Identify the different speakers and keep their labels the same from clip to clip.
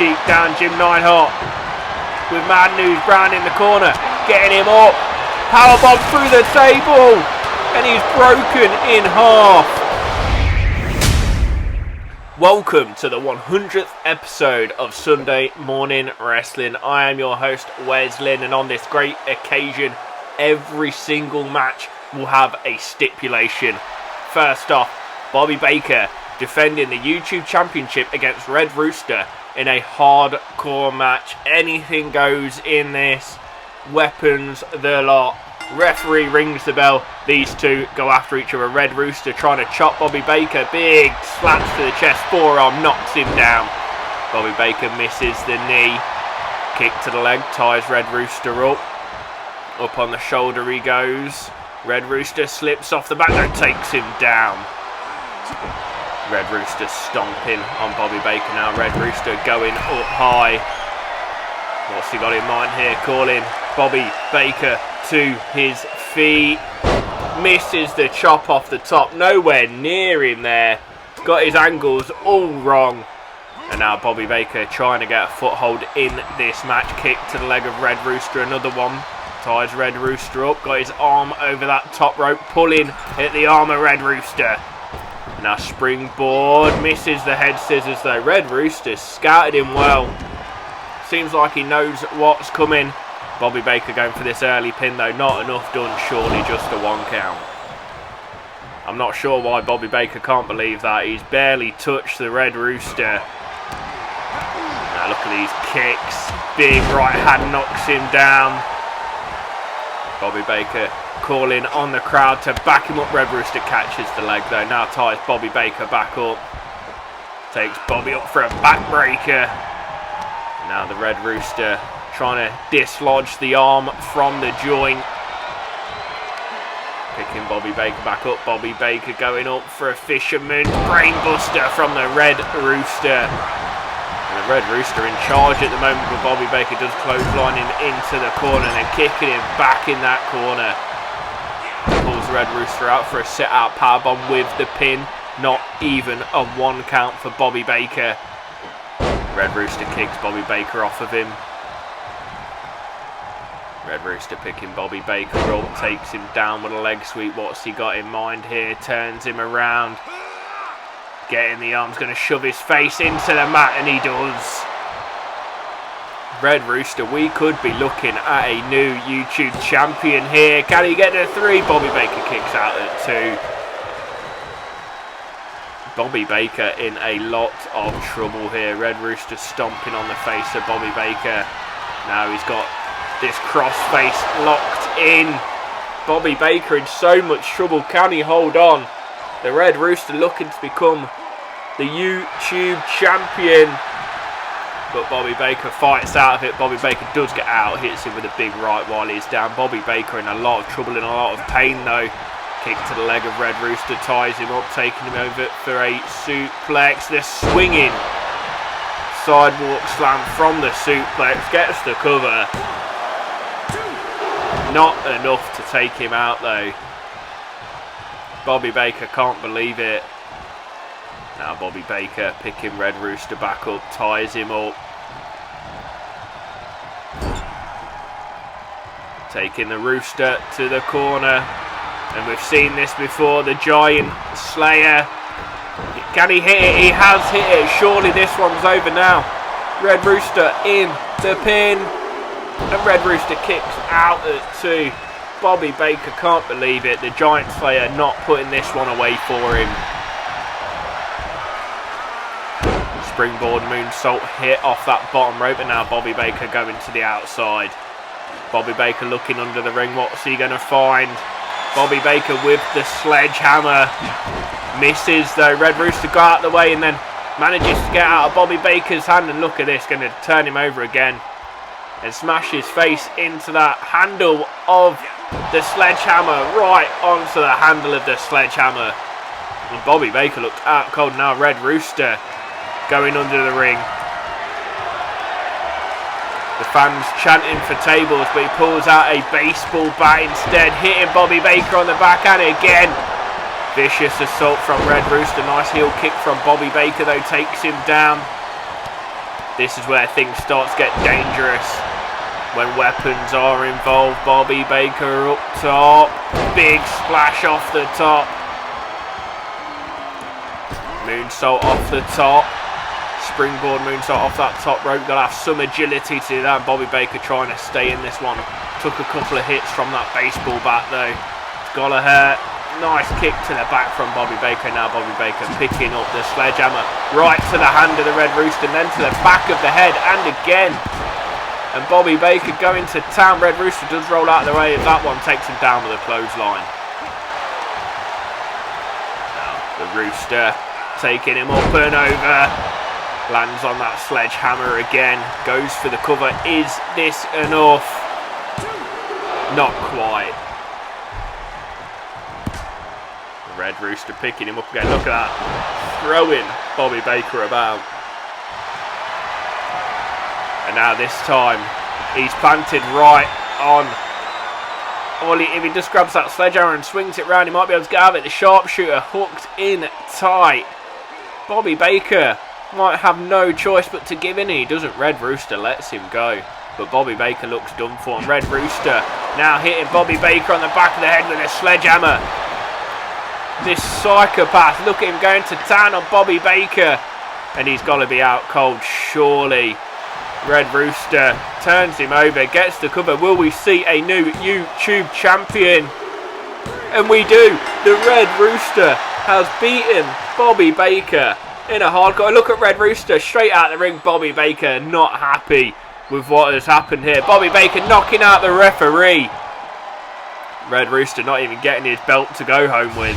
Speaker 1: cheek down Jim Neidhart. With Mad News Brown in the corner. Getting him up. Powerbomb through the table. And he's broken in half. Welcome to the 100th episode of Sunday Morning Wrestling. I am your host, Wes Lynn, and on this great occasion, every single match will have a stipulation. First off, Bobby Baker defending the YouTube Championship against Red Rooster in a hardcore match. Anything goes in this. Weapons the lot. Referee rings the bell. These two go after each other. Red Rooster trying to chop Bobby Baker. Big slaps to the chest. Forearm knocks him down. Bobby Baker misses the knee. Kick to the leg. Ties Red Rooster up. Up on the shoulder he goes. Red Rooster slips off the back and takes him down. Red Rooster stomping on Bobby Baker now. Red Rooster going up high. What's he got in mind here? Calling Bobby Baker to his feet. Misses the chop off the top. Nowhere near him there. Got his angles all wrong. And now Bobby Baker trying to get a foothold in this match. Kick to the leg of Red Rooster. Another one. Ties Red Rooster up. Got his arm over that top rope. Pulling at the arm of Red Rooster. Now springboard. Misses the head scissors though. Red Rooster scouted him well. Seems like he knows what's coming. Bobby Baker going for this early pin though. Not enough done. Surely just a 1 count. I'm not sure why Bobby Baker can't believe that. He's barely touched the Red Rooster. Now look at these kicks. Big right hand knocks him down. Bobby Baker calling on the crowd to back him up. Red Rooster catches the leg though. Now ties Bobby Baker back up. Takes Bobby up for a backbreaker. Now the Red Rooster trying to dislodge the arm from the joint. Picking Bobby Baker back up. Bobby Baker going up for a fisherman brainbuster from the Red Rooster. And the Red Rooster in charge at the moment, but Bobby Baker does clothesline him into the corner and then kicking him back in that corner. Pulls the Red Rooster out for a sit-out powerbomb with the pin. Not even a 1 count for Bobby Baker. Red Rooster kicks Bobby Baker off of him. Red Rooster picking Bobby Baker up, takes him down with a leg sweep. What's he got in mind here? Turns him around. Getting the arms, going to shove his face into the mat, and he does. Red Rooster, we could be looking at a new YouTube champion here. Can he get to 3? Bobby Baker kicks out at 2. Bobby Baker in a lot of trouble here. Red Rooster stomping on the face of Bobby Baker. Now he's got this crossface locked in. Bobby Baker in so much trouble. Can he hold on? The Red Rooster looking to become the YouTube champion. But Bobby Baker fights out of it. Bobby Baker does get out. Hits him with a big right while he's down. Bobby Baker in a lot of trouble, in a lot of pain though. Kick to the leg of Red Rooster. Ties him up. Taking him over for a suplex. The swinging sidewalk slam from the suplex. Gets the cover. Not enough to take him out though. Bobby Baker can't believe it. Now Bobby Baker picking Red Rooster back up, ties him up. Taking the Rooster to the corner. And we've seen this before, the Giant Slayer. Can he hit it? He has hit it. Surely this one's over now. Red Rooster in the pin. And Red Rooster kicks out at 2. Bobby Baker can't believe it. The Giant Slayer not putting this one away for him. Springboard moonsault hit off that bottom rope, and now Bobby Baker going to the outside. Bobby Baker looking under the ring. What's he going to find? Bobby Baker with the sledgehammer. Misses though. Red Rooster got out of the way and then manages to get out of Bobby Baker's hand. And look at this, going to turn him over again. And smash his face into that handle of the sledgehammer, right onto the handle of the sledgehammer. And Bobby Baker looked out cold. Now Red Rooster going under the ring. The fans chanting for tables, but he pulls out a baseball bat instead, hitting Bobby Baker on the back, and again, vicious assault from Red Rooster. Nice heel kick from Bobby Baker though, takes him down. This is where things start to get dangerous. When weapons are involved. Bobby Baker up top. Big splash off the top. Moonsault off the top. Springboard moonsault off that top rope. Got to have some agility to do that. Bobby Baker trying to stay in this one. Took a couple of hits from that baseball bat though. It's gotta hurt. Nice kick to the back from Bobby Baker. Now Bobby Baker picking up the sledgehammer. Right to the hand of the Red Rooster. And then to the back of the head. And again. And Bobby Baker going to town. Red Rooster does roll out of the way. That one takes him down with a clothesline. Now the Rooster taking him up and over. Lands on that sledgehammer again. Goes for the cover. Is this enough? Not quite. The Red Rooster picking him up again. Look at that. Throwing Bobby Baker about. And now this time, he's planted right on. Well, if he just grabs that sledgehammer and swings it round, he might be able to get out of it. The sharpshooter hooked in tight. Bobby Baker might have no choice but to give in. He doesn't. Red Rooster lets him go. But Bobby Baker looks done for him. Red Rooster now hitting Bobby Baker on the back of the head with a sledgehammer. This psychopath, look at him going to town on Bobby Baker. And he's got to be out cold, surely. Red Rooster turns him over, gets the cover. Will we see a new YouTube champion? And we do. The Red Rooster has beaten Bobby Baker in a hardcore. Look at Red Rooster straight out the ring. Bobby Baker not happy with what has happened here. Bobby Baker knocking out the referee. Red Rooster not even getting his belt to go home with.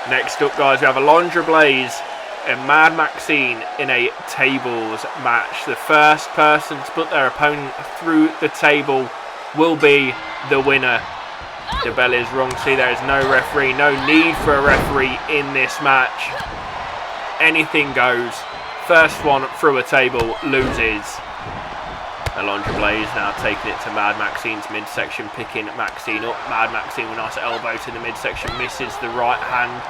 Speaker 1: Next up, guys, we have Alundra, Blayze and Mad Maxine in a tables match. The first person to put their opponent through the table will be the winner. The bell is rung. See, there is no referee, no need for a referee in this match. Anything goes. First one through a table loses. Alundra Blayze now taking it to Mad Maxine's midsection, picking Maxine up. Mad Maxine with a nice elbow to the midsection, misses the right hand.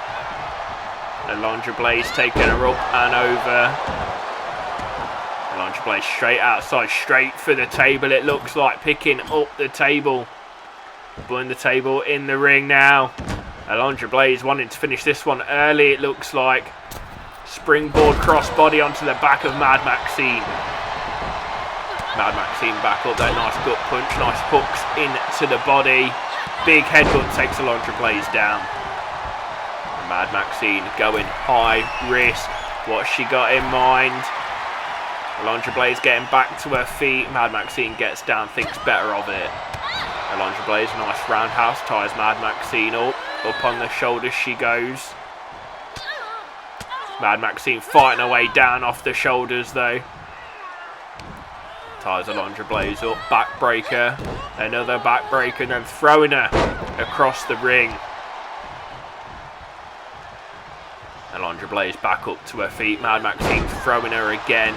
Speaker 1: Alundra Blayze taking her up and over. Alundra Blayze straight outside, straight for the table. It looks like picking up the table. Putting the table in the ring now. Alundra Blayze wanting to finish this one early, it looks like. Springboard crossbody onto the back of Mad Maxine. Mad Maxine back up there, nice gut punch, nice hooks into the body. Big headbutt takes Alundra Blayze down. Mad Maxine going high risk. What's she got in mind? Alundra Blayze getting back to her feet. Mad Maxine gets down, thinks better of it. Alundra Blayze, nice roundhouse, ties Mad Maxine up. Up on the shoulders she goes. Mad Maxine fighting her way down off the shoulders though. Ties Alundra Blayze up. Backbreaker. Another backbreaker and then throwing her across the ring. Alundra Blayze back up to her feet. Mad Maxine throwing her again.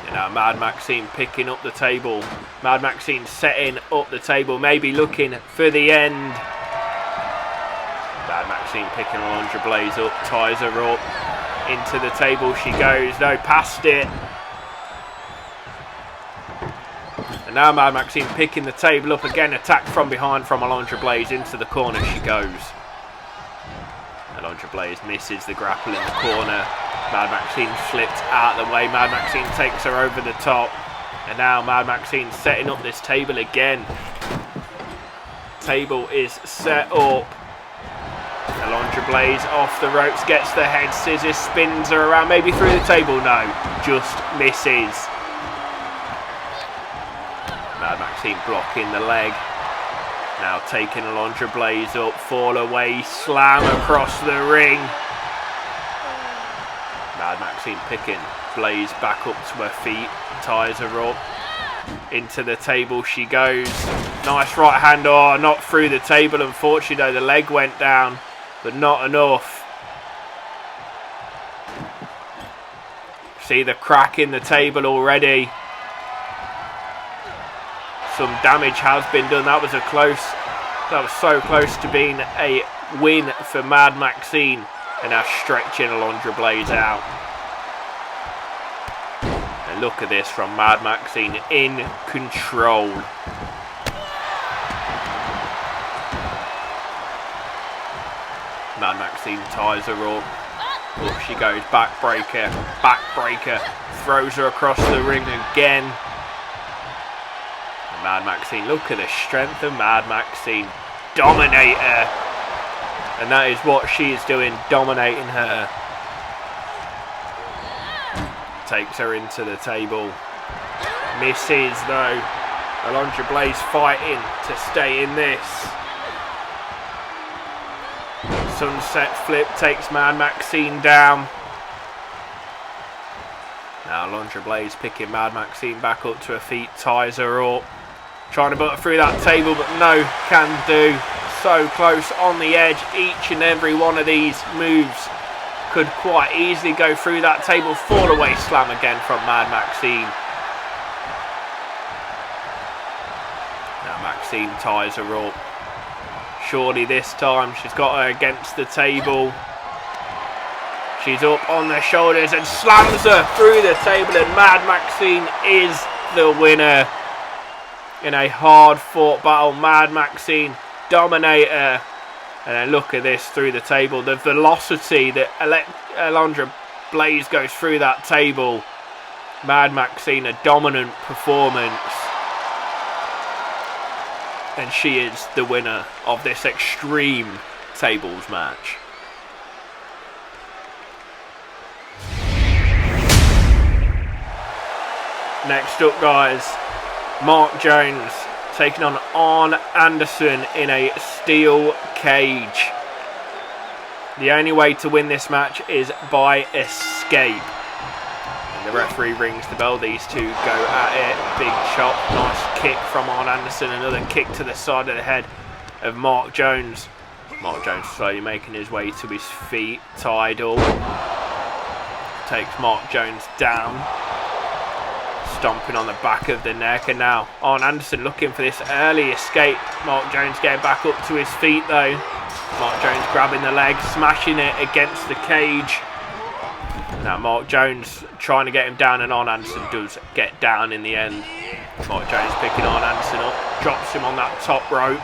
Speaker 1: And now Mad Maxine picking up the table. Mad Maxine setting up the table, maybe looking for the end. Mad Maxine picking Alundra Blayze up, ties her up. Into the table she goes. No, past it. And now Mad Maxine picking the table up again. Attack from behind from Alundra Blayze. Into the corner she goes. Alundra Blayze misses the grapple in the corner. Mad Maxine flips out of the way. Mad Maxine takes her over the top. And now Mad Maxine setting up this table again. Table is set up. Alundra Blayze off the ropes, gets the head scissors, spins her around, maybe through the table. No, just misses. Mad Maxine blocking the leg. Now taking Alundra Blayze up, fall away, slam across the ring. Mad Maxine picking Blayze back up to her feet, ties her up. Into the table she goes. Nice right hand, oh, not through the table unfortunately though, the leg went down, but not enough. See the crack in the table already. Some damage has been done. That was so close to being a win for Mad Maxine. And now stretching Alundra Blayze out. And look at this from Mad Maxine in control. Mad Maxine ties her up. Up she goes, backbreaker, backbreaker, throws her across the ring again. And Mad Maxine, look at the strength of Mad Maxine. Dominator. And that is what she is doing, dominating her. Takes her into the table. Misses though. Alundra Blayze fighting to stay in this. Sunset flip takes Mad Maxine down. Now Alundra Blayze picking Mad Maxine back up to her feet, ties her up. Trying to butter through that table, but no can do. So close on the edge. Each and every one of these moves could quite easily go through that table. Fall away slam again from Mad Maxine. Now Maxine ties her up. Surely this time she's got her against the table. She's up on the shoulders and slams her through the table, and Mad Maxine is the winner in a hard fought battle. Mad Maxine, dominator. And then look at this through the table. The velocity that Alundra Blayze goes through that table. Mad Maxine, a dominant performance. And she is the winner of this extreme tables match. Next up, guys, Mark Jones taking on Arn Anderson in a steel cage. The only way to win this match is by escape. And the referee rings the bell. These two go at it. Big chop, nice kick from Arn Anderson. Another kick to the side of the head of Mark Jones. Mark Jones slowly making his way to his feet, tied up. Takes Mark Jones down. Stomping on the back of the neck, and now Arn Anderson looking for this early escape. Mark Jones getting back up to his feet though. Mark Jones grabbing the leg, smashing it against the cage. Now Mark Jones trying to get him down, and Arn Anderson does get down in the end. Mark Jones picking Arn Anderson up, drops him on that top rope.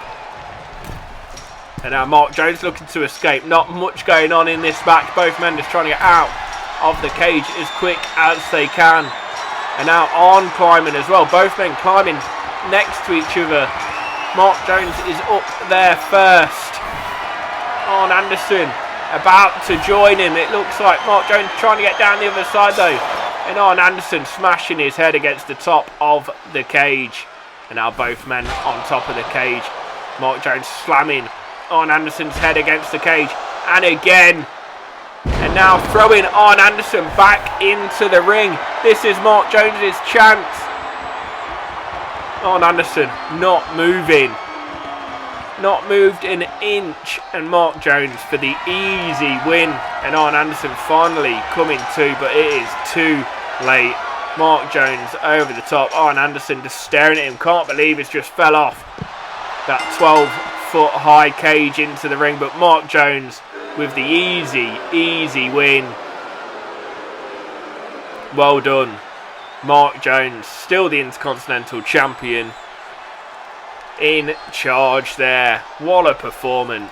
Speaker 1: And now Mark Jones looking to escape. Not much going on in this match. Both men just trying to get out of the cage as quick as they can. And now Arn climbing as well. Both men climbing next to each other. Mark Jones is up there first. Arn Anderson about to join him. It looks like Mark Jones trying to get down the other side though. And Arn Anderson smashing his head against the top of the cage. And now both men on top of the cage. Mark Jones slamming Arn Anderson's head against the cage. And again. And now throwing Arn Anderson back into the ring. This is Mark Jones's chance. Arn Anderson not moving. Not moved an inch. And Mark Jones for the easy win. And Arn Anderson finally coming to, but it is too late. Mark Jones over the top. Arn Anderson just staring at him. Can't believe it's just fell off that 12-foot high cage into the ring. But Mark Jones with the easy win. Well done, Mark Jones, still the Intercontinental Champion, in charge there. What a performance.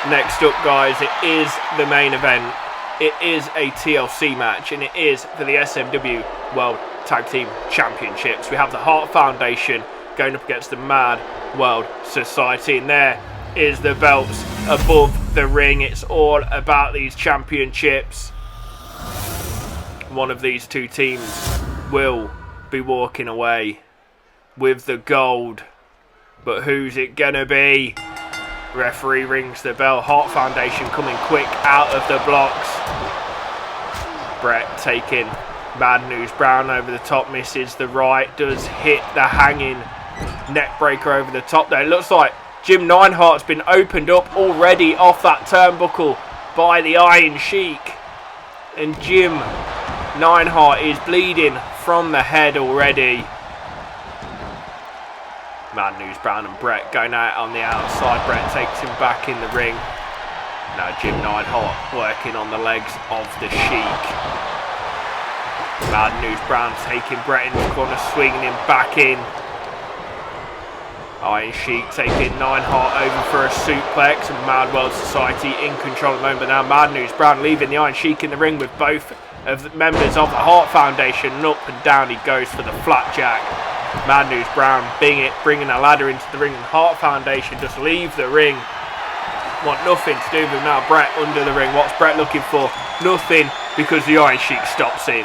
Speaker 1: Next up, guys, it is the main event. It is a TLC match, and it is for the SMW World Tag Team Championships. We have the Hart Foundation going up against the Mad.World.Society, and there is the belts above the ring. It's all about these championships. One of these two teams will be walking away with the gold, but who's it gonna be? Referee rings the bell. Hart Foundation coming quick out of the blocks. Brett taking Bad News Brown over the top, misses the right, does hit the hanging neck breaker over the top there. It looks like Jim Neidhart's been opened up already off that turnbuckle by the Iron Sheik, and Jim Neidhart is bleeding from the head already. Mad News Brown and Brett going out on the outside. Brett takes him back in the ring. Now Jim Neidhart working on the legs of the Sheik. Mad News Brown taking Brett in the corner, swinging him back in. Iron Sheik taking Neidhart over for a suplex, and Mad.World.Society in control at the moment. But now Mad News Brown leaving the Iron Sheik in the ring with both of the members of the Hart Foundation, and up and down he goes for the flapjack. Mad News Brown bringing a ladder into the ring, and Hart Foundation just leave the ring. Want nothing to do with him now. Brett under the ring. What's Brett looking for? Nothing, because the Iron Sheik stops him.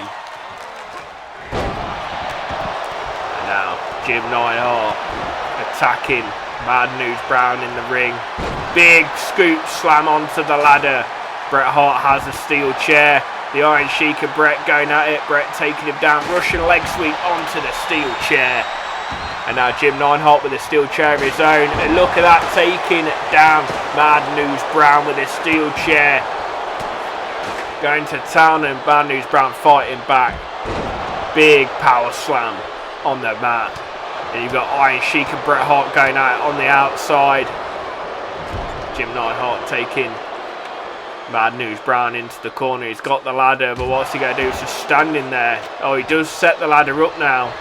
Speaker 1: And now Jim Neidhart attacking Mad News Brown in the ring. Big scoop slam onto the ladder. Bret Hart has a steel chair. The Iron Sheik and Brett going at it. Brett taking him down. Russian leg sweep onto the steel chair. And now Jim Neidhart with a steel chair of his own. And look at that, taking down Mad News Brown with a steel chair. Going to town, and Mad News Brown fighting back. Big power slam on the mat. And you've got Iron Sheik and Bret Hart going out on the outside. Jim Neidhart taking Mad News Brown into the corner. He's got the ladder, but what's he going to do? He's just standing there. Oh, he does set the ladder up now.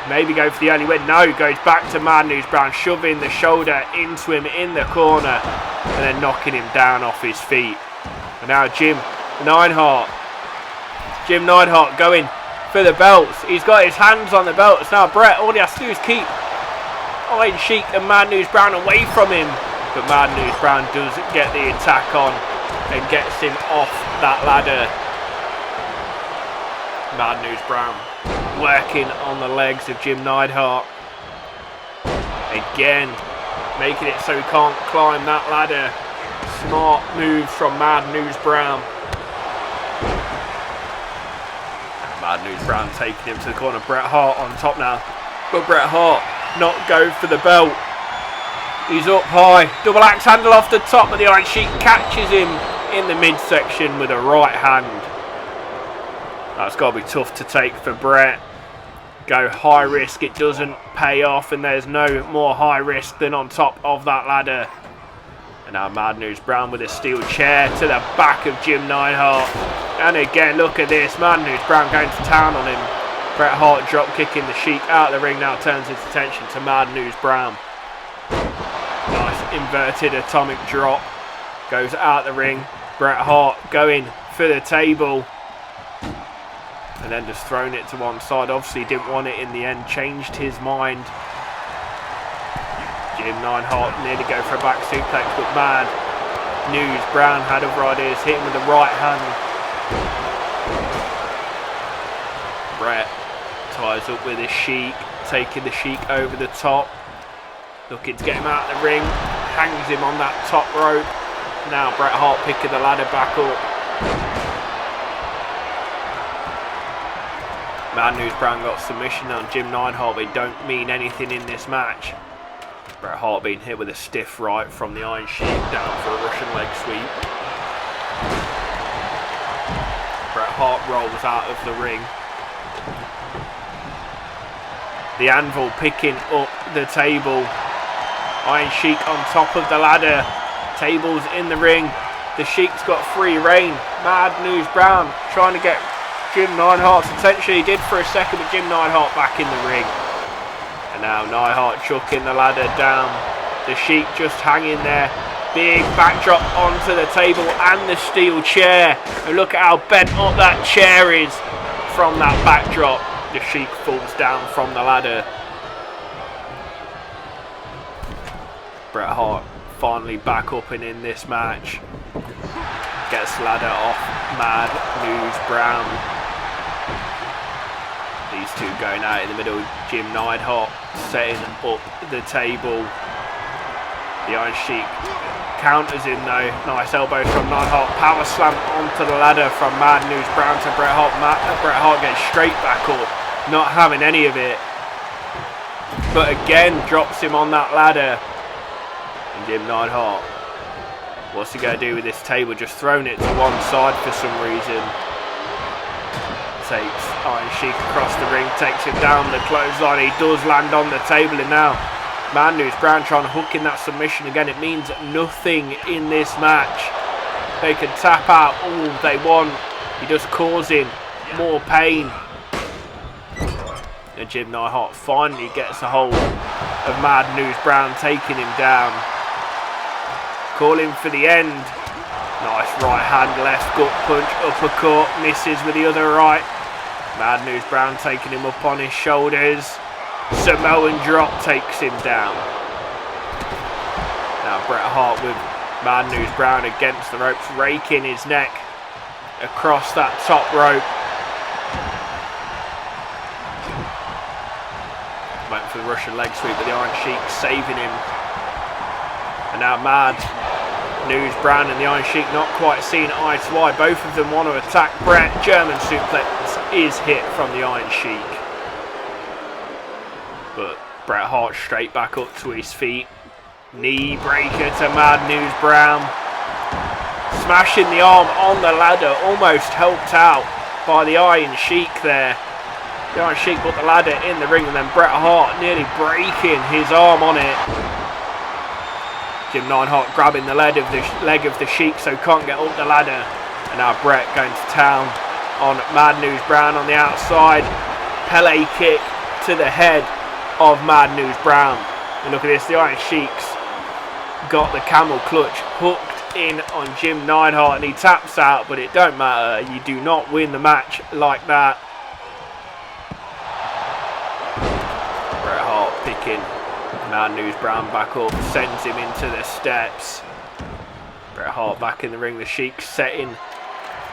Speaker 1: Maybe go for the early win. No, goes back to Mad News Brown, shoving the shoulder into him in the corner, and then knocking him down off his feet. And now Jim Neidhart going for the belts. He's got his hands on the belts. Now Brett, all he has to do is keep Iron Sheik and Mad News Brown away from him. But Mad News Brown does get the attack on and gets him off that ladder. Mad News Brown working on the legs of Jim Neidhart. Again, making it so he can't climb that ladder. Smart move from Mad News Brown. Mad News Brown taking him to the corner. Bret Hart on top now. But Bret Hart not go for the belt. He's up high. Double axe handle off the top, but the Iron Sheik catches him in the midsection with a right hand. That's got to be tough to take for Brett. Go high risk, it doesn't pay off, and there's no more high risk than on top of that ladder. And now Mad News Brown with a steel chair to the back of Jim Neidhart. And again, look at this. Mad News Brown going to town on him. Bret Hart drop kicking the Sheik out of the ring, now turns his attention to Mad News Brown. Nice inverted atomic drop. Goes out the ring. Bret Hart going for the table. And then just thrown it to one side. Obviously didn't want it in the end. Changed his mind. Jim Neidhart nearly go for a back suplex, but Mad News Brown had other ideas. Hit him with the right hand. Brett ties up with his Sheik. Taking the Sheik over the top. Looking to get him out of the ring. Hangs him on that top rope. Now Bret Hart picking the ladder back up. Mad News Brown got submission on Jim Neidhart, but they don't mean anything in this match. Bret Hart being hit with a stiff right from the Iron Sheik, down for a Russian leg sweep. Bret Hart rolls out of the ring. The Anvil picking up the table. Iron Sheik on top of the ladder. Tables in the ring. The Sheik's got free reign. Mad News Brown trying to get Jim Neidhart's attention. He did for a second, but Jim Neidhart back in the ring. And now Neidhart chucking the ladder down. The Sheik just hanging there. Big backdrop onto the table and the steel chair. And look at how bent up that chair is from that backdrop. The Sheik falls down from the ladder. Bret Hart finally back up and in this match. Gets the ladder off Mad News Brown. These two going out in the middle. Jim Neidhart setting up the table. The Iron Sheik counters him though. Nice elbows from Neidhart. Power slam onto the ladder from Mad News Brown to Bret Hart. Bret Hart gets straight back up. Not having any of it. But again drops him on that ladder. And Jim Neidhart, what's he going to do with this table? Just thrown it to one side for some reason. Takes Iron Sheik across the ring, takes him down the clothesline. He does land on the table, and now Mad News Brown trying to hook in that submission again. It means nothing in this match. They can tap out all they want. You're just causing more pain. And Jim Neidhart finally gets a hold of Mad News Brown, taking him down. Calling for the end. Nice right hand, left gut punch, uppercut, misses with the other right. Mad News Brown taking him up on his shoulders. Samoan drop takes him down. Now Bret Hart with Mad News Brown against the ropes, raking his neck across that top rope. Went for the Russian leg sweep, but the Iron Sheik saving him. And now Mad News Brown and the Iron Sheik not quite seeing eye to eye. Both of them want to attack Bret. German suplex is hit from the Iron Sheik. But Bret Hart straight back up to his feet. Knee breaker to Mad News Brown. Smashing the arm on the ladder. Almost helped out by the Iron Sheik there. The Iron Sheik put the ladder in the ring, and then Bret Hart nearly breaking his arm on it. Jim Neidhart grabbing the leg of the Sheik, so can't get up the ladder. And now Bret going to town on Mad News Brown on the outside. Pele kick to the head of Mad News Brown. And look at this, the Iron Sheik's got the camel clutch hooked in on Jim Neidhart, and he taps out, but it don't matter. You do not win the match like that. Bret Hart picking Mad News Brown back up, sends him into the steps. Bret Hart back in the ring, the Sheik setting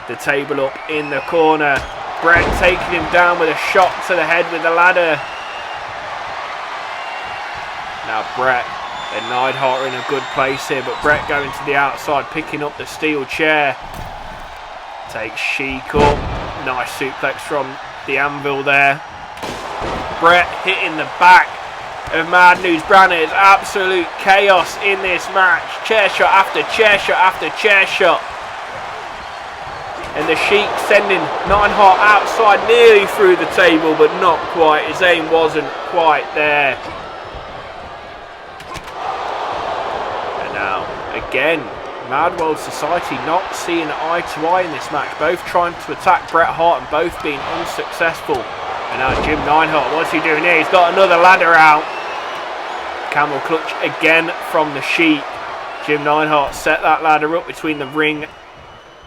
Speaker 1: the table up in the corner. Bret taking him down with a shot to the head with the ladder. Now Bret and Neidhart are in a good place here, but Bret going to the outside, picking up the steel chair. Takes Sheik up. Nice suplex from the anvil there. Bret hitting the back of Mad News Brown. It is absolute chaos in this match. Chair shot after chair shot after chair shot. And the Sheik sending Neidhart outside, nearly through the table, but not quite. His aim wasn't quite there. And now, again, Mad.World.Society not seeing eye to eye in this match. Both trying to attack Bret Hart and both being unsuccessful. And now Jim Neidhart, what's he doing here? He's got another ladder out. Camel clutch again from the Sheik. Jim Neidhart set that ladder up between the ring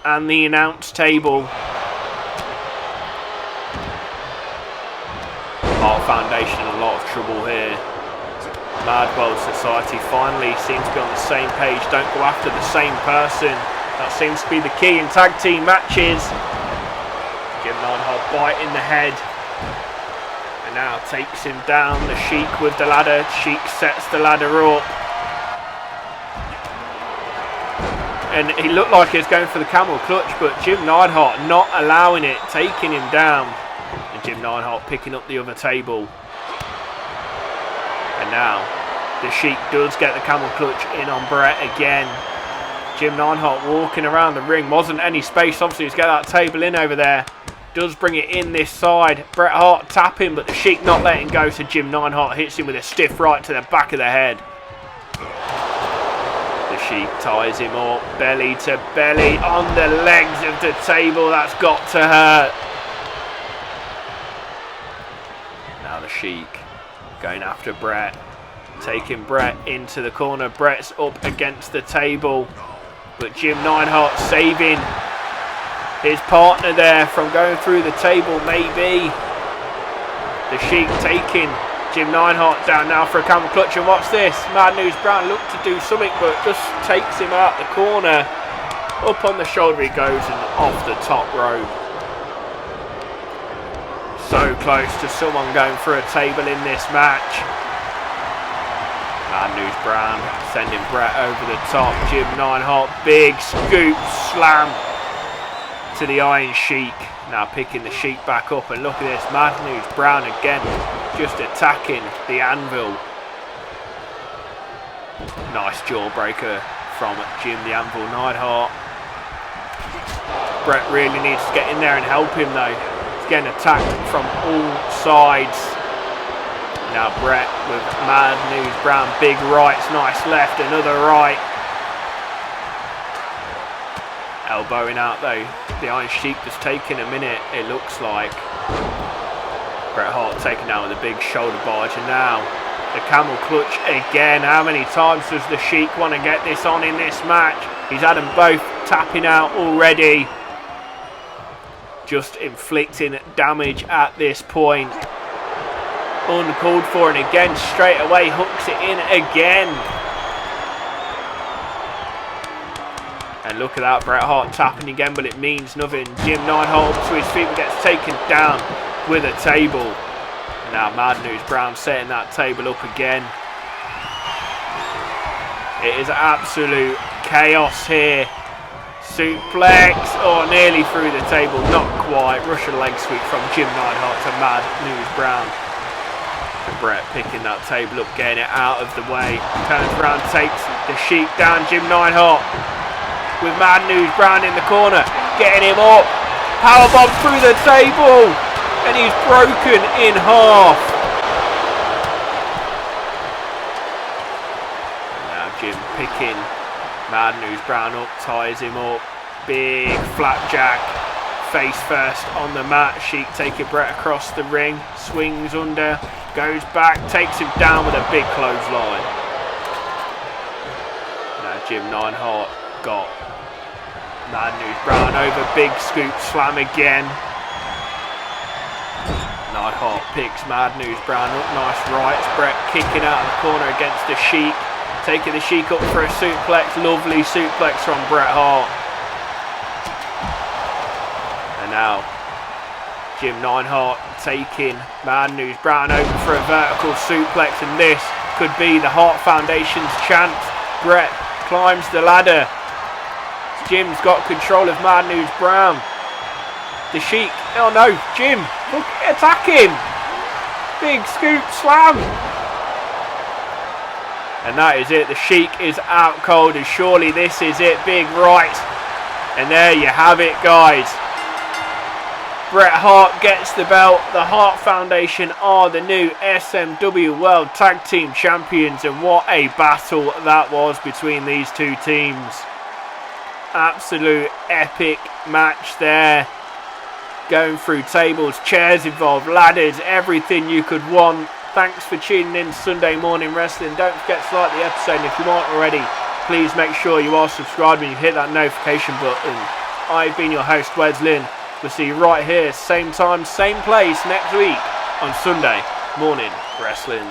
Speaker 1: and the announce table. Hart Foundation in a lot of trouble here. Mad.World.Society finally seems to be on the same page. Don't go after the same person. That seems to be the key in tag team matches. Jim Neidhart biting the head. And now takes him down. The Sheik with the ladder. Sheik sets the ladder up. And he looked like he was going for the camel clutch, but Jim Neidhart not allowing it, taking him down. And Jim Neidhart picking up the other table. And now the Sheik does get the camel clutch in on Bret again. Jim Neidhart walking around the ring. Wasn't any space, obviously, to get that table in over there. Does bring it in this side. Bret Hart tapping, but the Sheik not letting go, so Jim Neidhart hits him with a stiff right to the back of the head. The Sheik ties him up, belly to belly on the legs of the table. That's got to hurt. Now the Sheik going after Bret, taking Bret into the corner. Bret's up against the table, but Jim Neidhart saving his partner there from going through the table, maybe. The Sheik taking Jim Neidhart down now for a camel clutch, and what's this? Mad News Brown looked to do something, but just takes him out the corner. Up on the shoulder he goes and off the top rope. So close to someone going through a table in this match. Mad News Brown sending Bret over the top. Jim Neidhart, big scoop slam to the Iron Sheik. Now picking the Sheik back up, and look at this, Mad News Brown again, just attacking the anvil. Nice jawbreaker from Jim the Anvil Neidhart. Bret really needs to get in there and help him though. He's getting attacked from all sides. Now Brett with Mad News Brown, big rights, nice left, another right. Elbowing out though, the Iron Sheik just taking a minute, it looks like. Bret Hart taken down with a big shoulder barge, and now the camel clutch again. How many times does the Sheik want to get this on in this match? He's had them both tapping out already. Just inflicting damage at this point. Uncalled for, and again straight away hooks it in again. And look at that, Bret Hart tapping again, but it means nothing. Jim Neidhart to his feet, gets taken down with a table. And now Mad News Brown setting that table up again. It is absolute chaos here. Suplex, nearly through the table, not quite. Russian leg sweep from Jim Neidhart to Mad News Brown. And Brett picking that table up, getting it out of the way. Turns around, takes the Sheik down. Jim Neidhart with Mad News Brown in the corner, getting him up. Powerbomb through the table, and he's broken in half. And now Jim picking Mad News Brown up, ties him up. Big flapjack, face first on the mat. Sheik taking Brett across the ring, swings under, goes back, takes him down with a big clothesline. Now Jim Neidhart got Mad News Brown over, big scoop slam again. Neidhart picks Mad News Brown up, nice rights. Brett kicking out of the corner against the Sheik, taking the Sheik up for a suplex, lovely suplex from Bret Hart. And now Jim Neidhart taking Mad News Brown over for a vertical suplex, and this could be the Hart Foundation's chance. Brett climbs the ladder. Jim's got control of Mad News Brown. The Sheik, oh no, Jim, look, attack him. Big scoop slam. And that is it, the Sheik is out cold, and surely this is it, big right. And there you have it, guys. Bret Hart gets the belt. The Hart Foundation are the new SMW World Tag Team Champions, and what a battle that was between these two teams. Absolute epic match there. Going through tables, chairs involved, ladders, everything you could want. Thanks for tuning in to Sunday Morning Wrestling. Don't forget to like the episode, and if you aren't already, please make sure you are subscribed and you hit that notification button. I've been your host, Wes Lynn. We'll see you right here, same time, same place next week on Sunday Morning Wrestling.